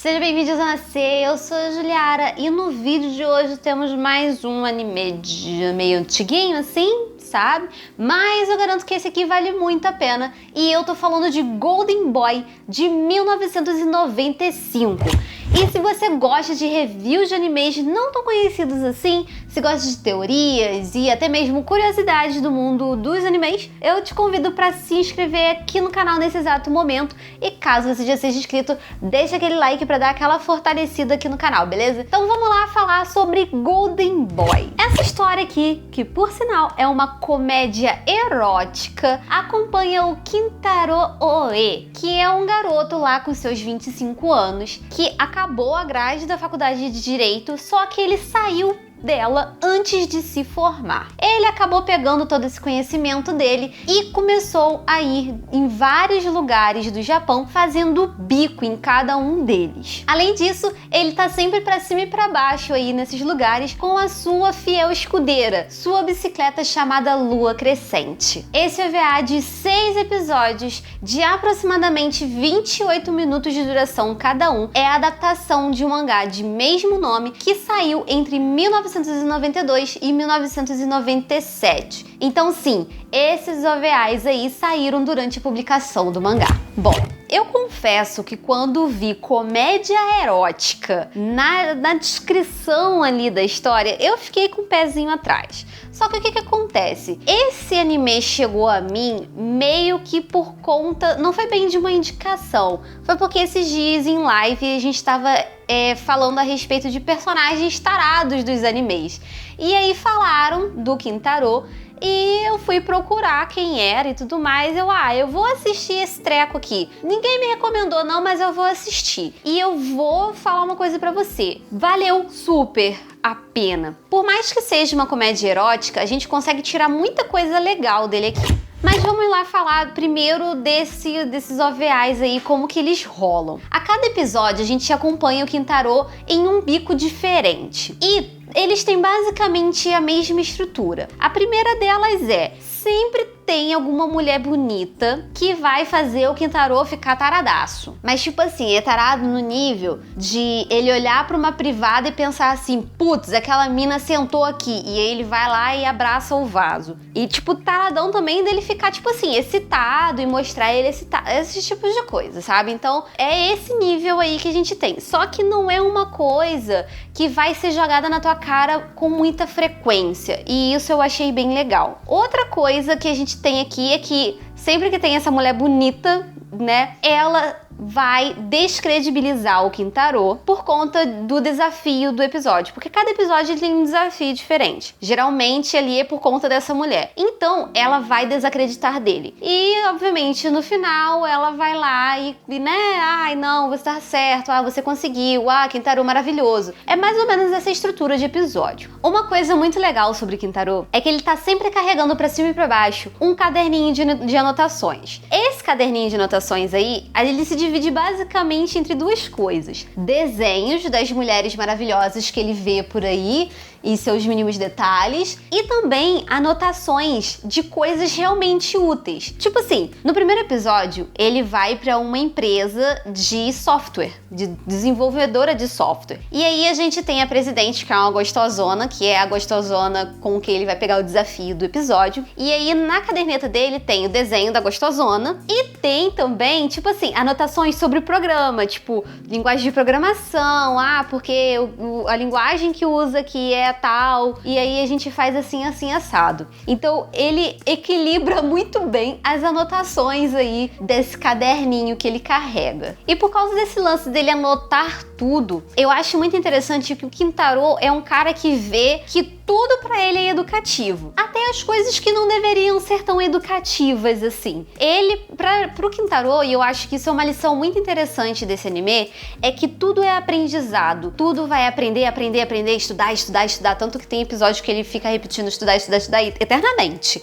Sejam bem-vindos a Nascer, eu sou a Juliara e no vídeo de hoje temos mais um anime meio antiguinho assim, sabe? Mas eu garanto que esse aqui vale muito a pena e eu tô falando de Golden Boy de 1995. E se você gosta de reviews de animes não tão conhecidos assim, se gosta de teorias e até mesmo curiosidades do mundo dos animes, eu te convido para se inscrever aqui no canal nesse exato momento. E caso você já seja inscrito, deixa aquele like para dar aquela fortalecida aqui no canal, beleza? Então vamos lá falar sobre Golden Boy. Essa história aqui, que por sinal é uma comédia erótica, acompanha o Kintaro Oe, que é um garoto lá com seus 25 anos, que acabou a grade da faculdade de Direito, só que ele saiu dela antes de se formar. Ele acabou pegando todo esse conhecimento dele e começou a ir em vários lugares do Japão fazendo bico em cada um deles. Além disso, ele tá sempre pra cima e pra baixo aí nesses lugares com a sua fiel escudeira, sua bicicleta chamada Lua Crescente. Esse OVA de 6 episódios de aproximadamente 28 minutos de duração cada um é a adaptação de um mangá de mesmo nome que saiu entre 1992 e 1997. Então sim, esses OVAs aí saíram durante a publicação do mangá. Bom, eu confesso que quando vi comédia erótica na descrição ali da história, eu fiquei com o pezinho atrás. Só que o que acontece? Esse anime chegou a mim meio que por conta, não foi bem de uma indicação, foi porque esses dias em live a gente estava falando a respeito de personagens tarados dos animes. E aí falaram do Kintaro e eu fui procurar quem era e tudo mais. Eu vou assistir esse treco aqui. Ninguém me recomendou não, mas eu vou assistir. E eu vou falar uma coisa pra você. Valeu super a pena. Por mais que seja uma comédia erótica, a gente consegue tirar muita coisa legal dele aqui. Mas vamos lá falar primeiro desses OVAs aí, como que eles rolam. A cada episódio a gente acompanha o Kintaro em um bico diferente. E eles têm basicamente a mesma estrutura. A primeira delas é: sempre tem alguma mulher bonita que vai fazer o Kintaro ficar taradaço. Mas tipo assim, é tarado no nível de ele olhar pra uma privada e pensar assim: putz, aquela mina sentou aqui. E aí ele vai lá e abraça o vaso. E tipo, taradão também dele ficar tipo assim, excitado e mostrar ele excitado. Esses tipos de coisa, sabe? Então é esse nível aí que a gente tem. Só que não é uma coisa que vai ser jogada na tua cara com muita frequência. E isso eu achei bem legal. Outra coisa que a gente tem aqui é que sempre que tem essa mulher bonita, né, ela vai descredibilizar o Kintaro por conta do desafio do episódio, porque cada episódio tem um desafio diferente. Geralmente ali é por conta dessa mulher. Então ela vai desacreditar dele. E obviamente no final ela vai lá e né, ai não, você tá certo, você conseguiu, Kintaro maravilhoso. É mais ou menos essa estrutura de episódio. Uma coisa muito legal sobre Kintaro é que ele tá sempre carregando pra cima e pra baixo um caderninho de anotações. Esse caderninho de anotações aí, ele se divide basicamente entre duas coisas: desenhos das mulheres maravilhosas que ele vê por aí e seus mínimos detalhes, e também anotações de coisas realmente úteis. Tipo assim, no primeiro episódio, ele vai para uma empresa de software, de desenvolvedora de software. E aí a gente tem a presidente, que é uma gostosona, que é a gostosona com que ele vai pegar o desafio do episódio. E aí na caderneta dele tem o desenho da gostosona e tem também, tipo assim, anotações sobre o programa, tipo, linguagem de programação, porque a linguagem que usa aqui é tal, e aí a gente faz assim, assim, assado. Então ele equilibra muito bem as anotações aí desse caderninho que ele carrega. E por causa desse lance dele anotar tudo, eu acho muito interessante que o Kintaro é um cara que vê que tudo pra ele é educativo. Até as coisas que não deveriam ser tão educativas assim. Pro Kintaro, e eu acho que isso é uma lição muito interessante desse anime, é que tudo é aprendizado. Tudo vai aprender, estudar. Tanto que tem episódio que ele fica repetindo estudar eternamente.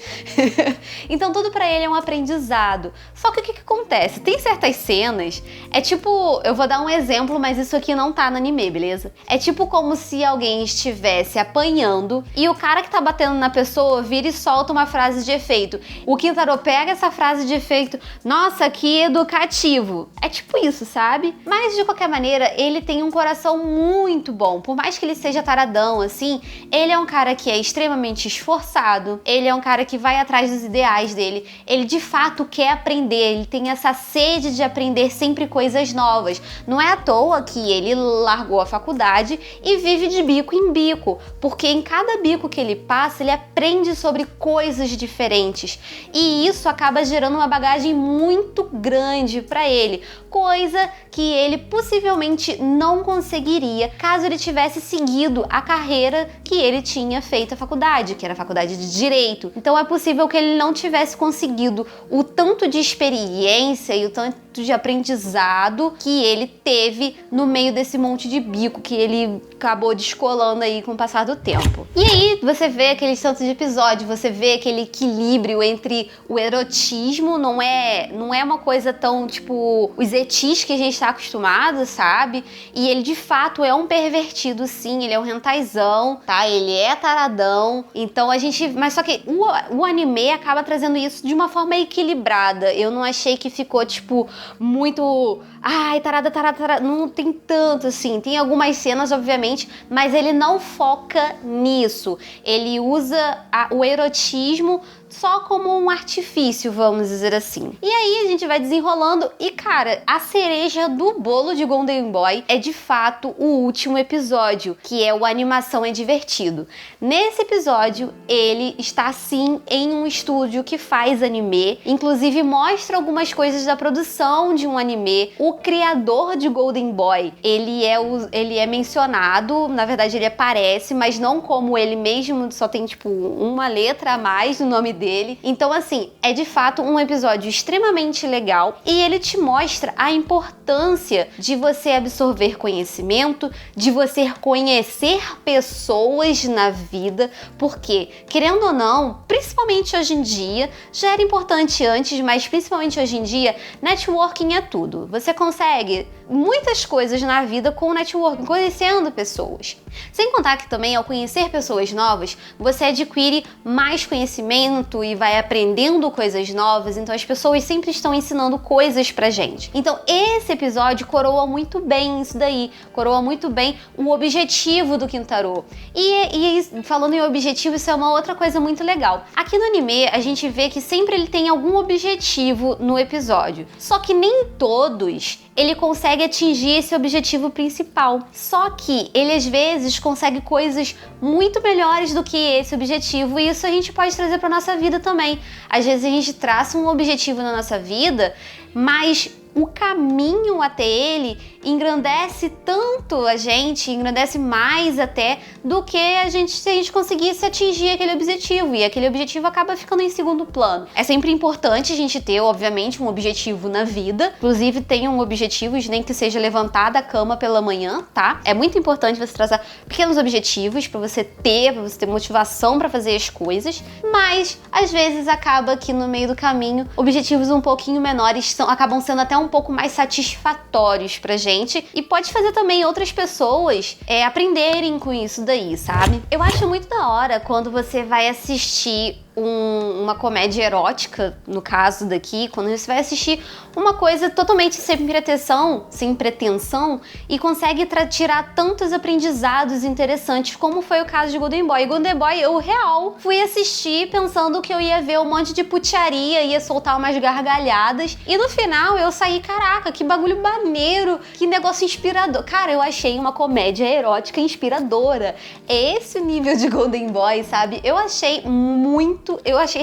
Então tudo pra ele é um aprendizado. Só que o que acontece? Tem certas cenas, é tipo, eu vou dar um exemplo, mas isso aqui não tá no anime, beleza? É tipo como se alguém estivesse apanhando batendo e o cara que tá batendo na pessoa vira e solta uma frase de efeito. O Kintaro pega essa frase de efeito, nossa, que educativo. É tipo isso, sabe? Mas de qualquer maneira, ele tem um coração muito bom. Por mais que ele seja taradão, assim, ele é um cara que é extremamente esforçado, ele é um cara que vai atrás dos ideais dele, ele de fato quer aprender, ele tem essa sede de aprender sempre coisas novas. Não é à toa que ele largou a faculdade e vive de bico em bico, porque em cada bico que ele passa, ele aprende sobre coisas diferentes. E isso acaba gerando uma bagagem muito grande para ele, coisa que ele possivelmente não conseguiria caso ele tivesse seguido a carreira que ele tinha feito a faculdade, que era a faculdade de Direito. Então é possível que ele não tivesse conseguido o tanto de experiência e o tanto de aprendizado que ele teve no meio desse monte de bico que ele acabou descolando aí com o passar do tempo. E aí você vê aqueles tantos de episódios, você vê aquele equilíbrio entre o erotismo, não é uma coisa tão tipo os etis que a gente tá acostumado, sabe? E ele de fato é um pervertido, sim, ele é um hentaizão, tá? Ele é taradão. Então a gente... Mas só que o anime acaba trazendo isso de uma forma equilibrada. Eu não achei que ficou, tipo, muito... Ai, tarada. Não tem tanto, assim. Tem algumas cenas, obviamente, mas ele não foca nisso. Ele usa o erotismo só como um artifício, vamos dizer assim. E aí a gente vai desenrolando e, cara, a cereja do bolo de Golden Boy é de fato o último episódio, que é o Animação é Divertido. Nesse episódio, ele está sim em um estúdio que faz anime, inclusive mostra algumas coisas da produção de um anime. O criador de Golden Boy, ele é mencionado, na verdade ele aparece, mas não como ele mesmo, só tem tipo uma letra a mais no nome dele. Então assim, é de fato um episódio extremamente legal e ele te mostra a importância de você absorver conhecimento, de você conhecer pessoas na vida, porque, querendo ou não, principalmente hoje em dia, já era importante antes, mas principalmente hoje em dia, networking é tudo. Você consegue muitas coisas na vida com networking, conhecendo pessoas. Sem contar que também, ao conhecer pessoas novas, você adquire mais conhecimento e vai aprendendo coisas novas, então as pessoas sempre estão ensinando coisas pra gente. Então esse episódio coroa muito bem isso daí, coroa muito bem o objetivo do Kintaro. E falando em objetivo, isso é uma outra coisa muito legal. Aqui no anime, a gente vê que sempre ele tem algum objetivo no episódio, só que nem todos ele consegue atingir esse objetivo principal. Só que ele às vezes consegue coisas muito melhores do que esse objetivo, e isso a gente pode trazer para nossa vida também. Às vezes a gente traça um objetivo na nossa vida, mas o caminho até ele engrandece tanto a gente, engrandece mais até do que se a gente conseguisse atingir aquele objetivo, e aquele objetivo acaba ficando em segundo plano. É sempre importante a gente ter, obviamente, um objetivo na vida, inclusive tenham objetivos, nem que seja levantar da cama pela manhã, tá? É muito importante você traçar pequenos objetivos pra você ter motivação pra fazer as coisas, mas às vezes acaba que no meio do caminho objetivos um pouquinho menores acabam sendo até um pouco mais satisfatórios pra gente, e pode fazer também outras pessoas aprenderem com isso daí, sabe? Eu acho muito da hora quando você vai assistir uma comédia erótica, no caso daqui, quando você vai assistir uma coisa totalmente sem pretensão e consegue tirar tantos aprendizados interessantes, como foi o caso de Golden Boy. Golden Boy, eu real fui assistir pensando que eu ia ver um monte de putaria, ia soltar umas gargalhadas, e no final eu saí, caraca, que bagulho maneiro, que negócio inspirador. Cara, eu achei uma comédia erótica inspiradora. É esse o nível de Golden Boy, sabe? Eu achei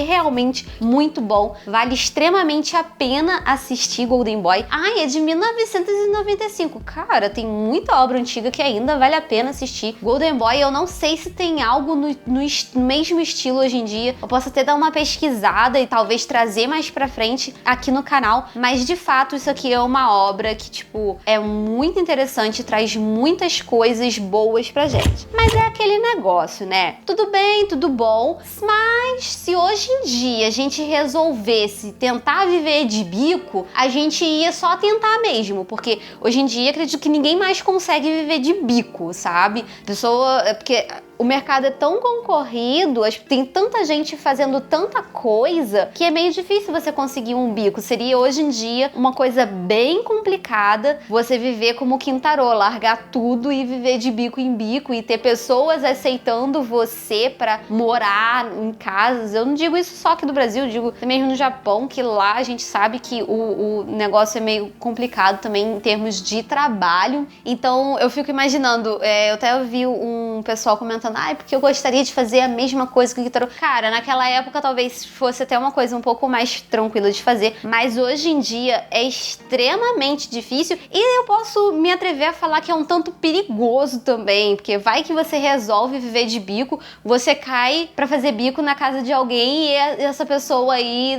realmente muito bom. Vale extremamente a pena assistir Golden Boy. Ai, é de 1995. Cara, tem muita obra antiga que ainda vale a pena assistir. Golden Boy, eu não sei se tem algo no mesmo estilo hoje em dia. Eu posso até dar uma pesquisada e talvez trazer mais pra frente aqui no canal, mas de fato isso aqui é uma obra que, tipo, é muito interessante, traz muitas coisas boas pra gente. Mas é aquele negócio, né? Tudo bem, tudo bom, mas se hoje em dia a gente resolvesse tentar viver de bico, a gente ia só tentar mesmo, porque hoje em dia acredito que ninguém mais consegue viver de bico, sabe? Porque o mercado é tão concorrido, tem tanta gente fazendo tanta coisa, que é meio difícil você conseguir um bico. Seria hoje em dia uma coisa bem complicada você viver como Quintarô, largar tudo e viver de bico em bico e ter pessoas aceitando você pra morar em casas. Eu não digo isso só aqui do Brasil, eu digo também no Japão, que lá a gente sabe que o negócio é meio complicado também em termos de trabalho. Então eu fico imaginando, eu até vi um pessoal comentando, porque eu gostaria de fazer a mesma coisa que o Quintarô. Cara, naquela época talvez fosse até uma coisa um pouco mais tranquila de fazer, mas hoje em dia é extremamente difícil e eu posso me atrever a falar que é um tanto perigoso também, porque vai que você resolve viver de bico, você cai pra fazer bico na casa de alguém e essa pessoa aí,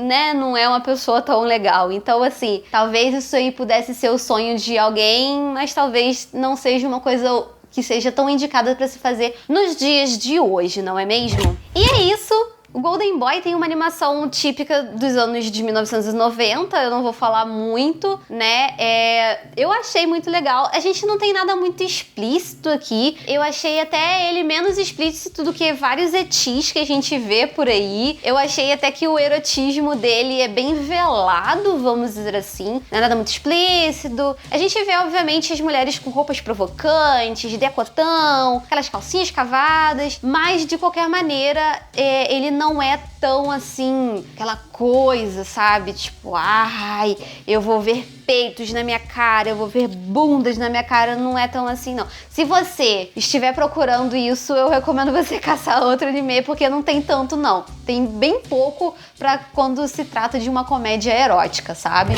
né, não é uma pessoa tão legal. Então, assim, talvez isso aí pudesse ser o sonho de alguém, mas talvez não seja uma coisa que seja tão indicada para se fazer nos dias de hoje, não é mesmo? E é isso! O Golden Boy tem uma animação típica dos anos de 1990, eu não vou falar muito, né? Eu achei muito legal. A gente não tem nada muito explícito aqui. Eu achei até ele menos explícito do que vários etis que a gente vê por aí. Eu achei até que o erotismo dele é bem velado, vamos dizer assim. Não é nada muito explícito. A gente vê, obviamente, as mulheres com roupas provocantes, decotão, aquelas calcinhas cavadas, mas, de qualquer maneira, ele não é tão assim, aquela coisa, sabe? Tipo, eu vou ver peitos na minha cara, eu vou ver bundas na minha cara, não é tão assim, não. Se você estiver procurando isso, eu recomendo você caçar outro anime, porque não tem tanto, não. Tem bem pouco pra quando se trata de uma comédia erótica, sabe?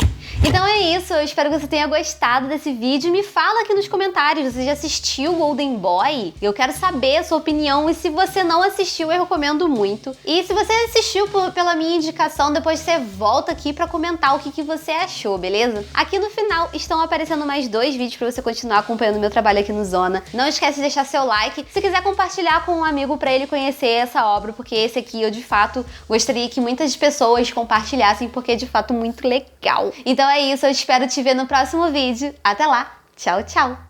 Então é isso, eu espero que você tenha gostado desse vídeo. Me fala aqui nos comentários, você já assistiu Golden Boy? Eu quero saber a sua opinião, e se você não assistiu, eu recomendo muito. E se você assistiu pela minha indicação, depois você volta aqui pra comentar o que você achou, beleza? Aqui no final estão aparecendo mais 2 vídeos pra você continuar acompanhando o meu trabalho aqui no Zona. Não esquece de deixar seu like. Se quiser compartilhar com um amigo pra ele conhecer essa obra, porque esse aqui eu de fato gostaria que muitas pessoas compartilhassem, porque é de fato muito legal. Então é isso, eu espero te ver no próximo vídeo. Até lá, tchau, tchau!